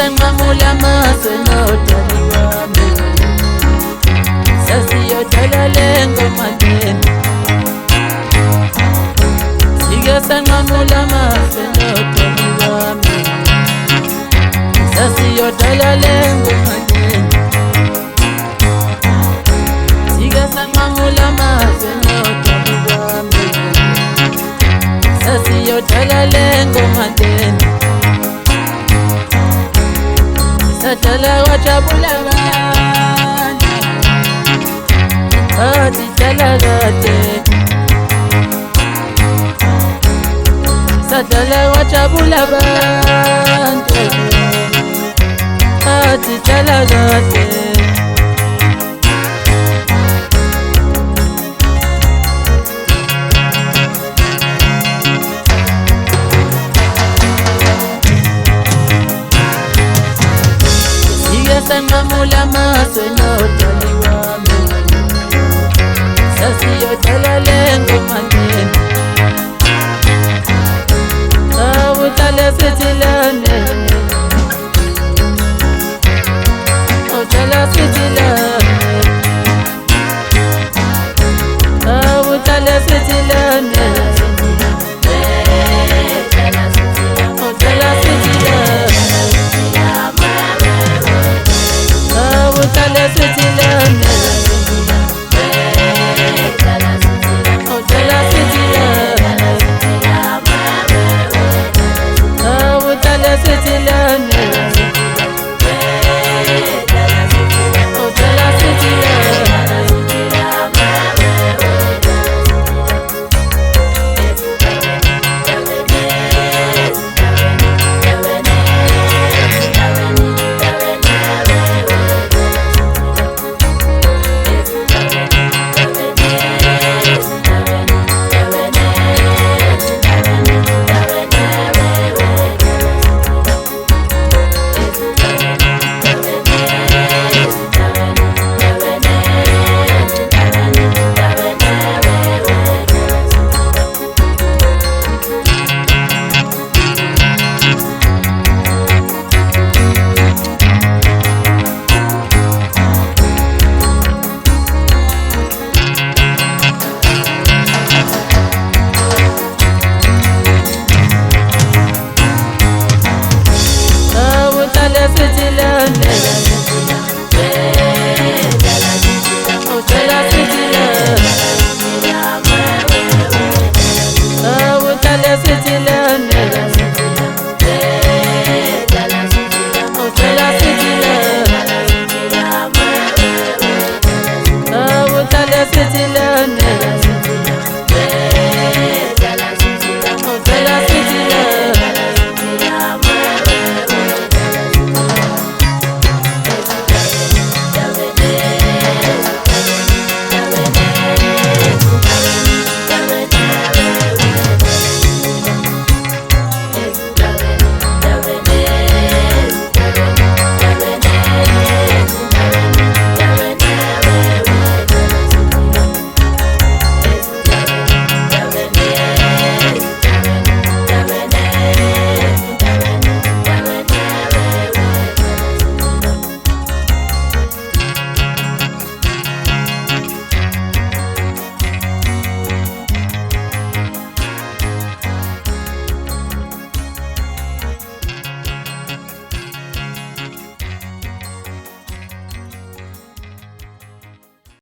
Ngamula maswe notali wami sasiyodala lengoma tena ngamula maswe notali wami sasiyodala lengoma tena ngamula maswe notali wami sasiyodala lengoma tena Satala wajabula bana Ati talagate Satala wajabula bana Ati talagate Ngamula maswe notali wami sasiyodala lengoma tena Awutala sitilane Awutala sitilane Awutala sitilane Awutala sitilane Tala sitilane Oh tala sitilane Oh tala sitilane Oh tala sitilane Sitilane